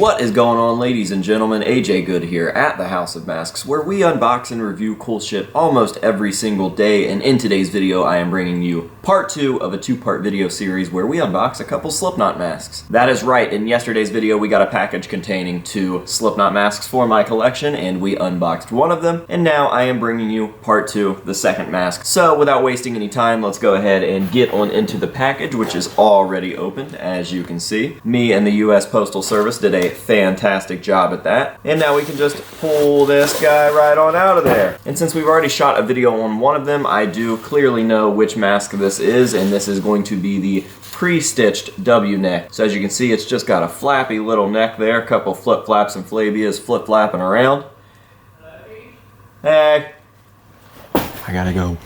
What is going on, ladies and gentlemen? AJ Good here at the House of Masks, where we unbox and review cool shit almost every single day, and in today's video I am bringing you part 2 of a 2-part video series where we unbox a couple Slipknot masks. That is right, in yesterday's video we got a package containing 2 Slipknot masks for my collection, and we unboxed one of them, and now I am bringing you part 2, the second mask. So without wasting any time, let's go ahead and get on into the package, which is already opened, as you can see. Me and the U.S. Postal Service did a fantastic job at that. And now we can just pull this guy right on out of there. And since we've already shot a video on one of them, I do clearly know which mask this is, and this is going to be the pre-stitched W neck. So as you can see, it's just got a flappy little neck there, a couple flip-flaps and flabias flip-flapping around. Hey. I gotta go.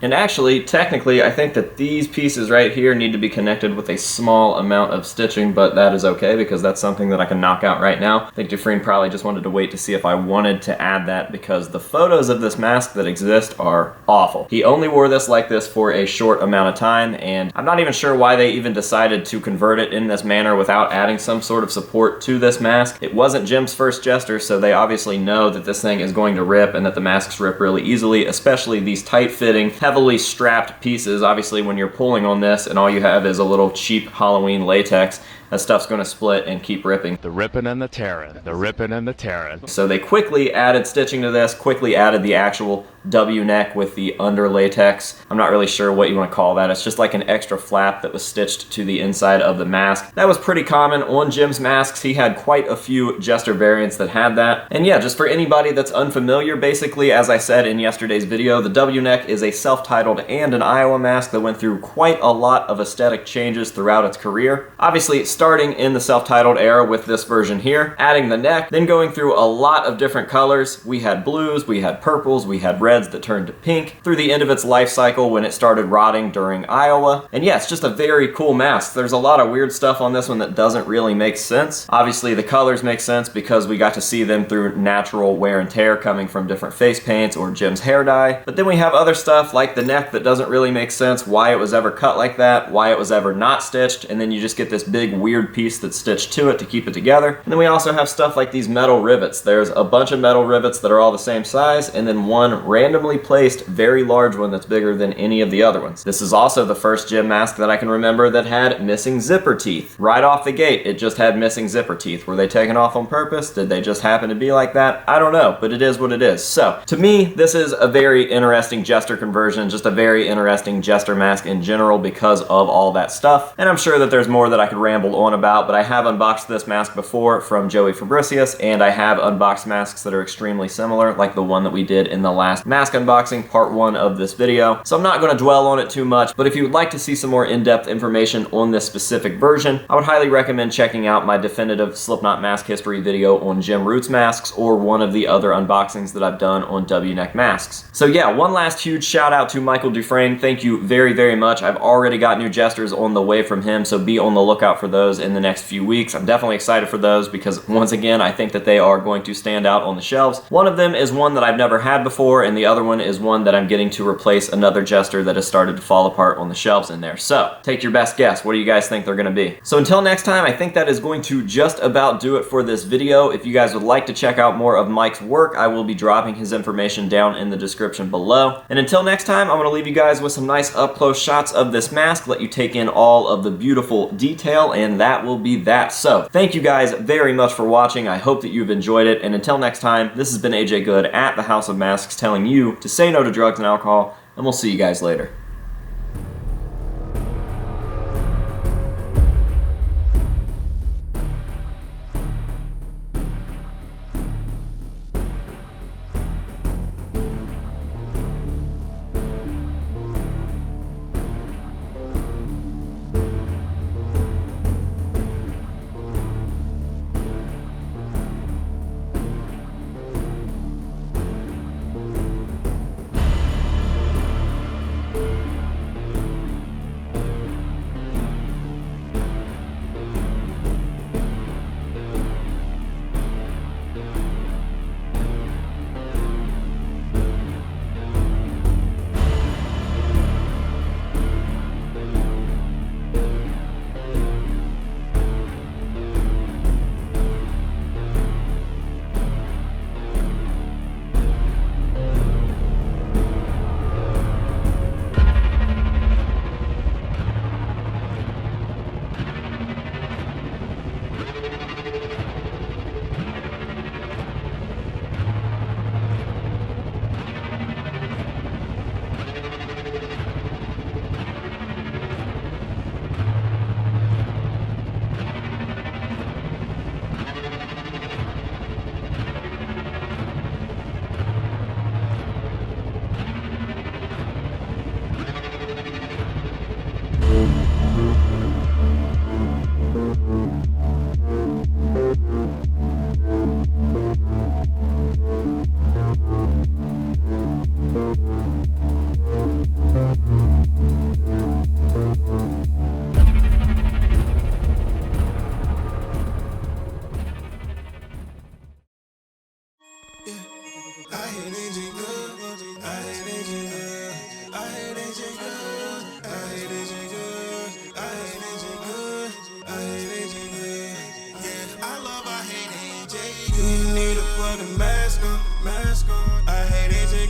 And actually, technically, I think that these pieces right here need to be connected with a small amount of stitching, but that is okay because that's something that I can knock out right now. I think Dufresne probably just wanted to wait to see if I wanted to add that because the photos of this mask that exist are awful. He only wore this like this for a short amount of time, and I'm not even sure why they even decided to convert it in this manner without adding some sort of support to this mask. It wasn't Jim's first Jester, so they obviously know that this thing is going to rip and that the masks rip really easily, especially these tight-fitting, heavily strapped pieces. Obviously when you're pulling on this and all you have is a little cheap Halloween latex, that stuff's going to split and keep ripping. The ripping and the tearing. The ripping and the tearing. So they quickly added stitching to this, quickly added the actual W neck with the under latex. I'm not really sure what you want to call that. It's just like an extra flap that was stitched to the inside of the mask. That was pretty common on Jim's masks. He had quite a few Jester variants that had that. And yeah, just for anybody that's unfamiliar, basically, as I said in yesterday's video, the W neck is a self-titled and an Iowa mask that went through quite a lot of aesthetic changes throughout its career. Obviously, starting in the self-titled era with this version here, adding the neck, then going through a lot of different colors. We had blues, we had purples, we had reds that turned to pink, through the end of its life cycle when it started rotting during Iowa. And yeah, it's just a very cool mask. There's a lot of weird stuff on this one that doesn't really make sense. Obviously the colors make sense because we got to see them through natural wear and tear coming from different face paints or Jim's hair dye. But then we have other stuff like the neck that doesn't really make sense, why it was ever cut like that, why it was ever not stitched, and then you just get this big weird piece that's stitched to it to keep it together. And then we also have stuff like these metal rivets. There's a bunch of metal rivets that are all the same size, and then one randomly placed very large one that's bigger than any of the other ones. This is also the first Jim mask that I can remember that had missing zipper teeth. Right off the gate, it just had missing zipper teeth. Were they taken off on purpose? Did they just happen to be like that? I don't know, but it is what it is. So, to me, this is a very interesting Jester conversion, just a very interesting Jester mask in general because of all that stuff. And I'm sure that there's more that I could ramble on about, but I have unboxed this mask before from Joey Fabricius, and I have unboxed masks that are extremely similar, like the one that we did in the last mask unboxing, part 1 of this video. So I'm not going to dwell on it too much, but if you would like to see some more in-depth information on this specific version, I would highly recommend checking out my definitive Slipknot mask history video on Jim Roots masks, or one of the other unboxings that I've done on W-neck masks. So yeah, one last huge shout out to Michael Dufresne. Thank you very, very much. I've already got new Jesters on the way from him, so be on the lookout for those in the next few weeks. I'm definitely excited for those because, once again, I think that they are going to stand out on the shelves. One of them is one that I've never had before, and the other one is one that I'm getting to replace another Jester that has started to fall apart on the shelves in there. So, take your best guess. What do you guys think they're going to be? So until next time, I think that is going to just about do it for this video. If you guys would like to check out more of Mike's work, I will be dropping his information down in the description below. And until next time, I'm going to leave you guys with some nice up-close shots of this mask, let you take in all of the beautiful detail, and that will be that. So, thank you guys very much for watching. I hope that you've enjoyed it, and until next time, this has been AJ Good at the House of Masks telling you to say no to drugs and alcohol, and we'll see you guys later.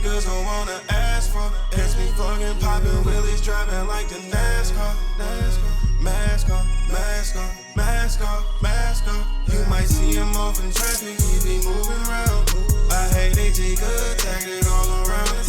girls don't wanna ask for. It's me fucking poppin' wheelies, driving like the NASCAR. Mask on, mask on, mask on, mask on. You might see him off in traffic, he be moving around. I hate they take a tactic all around.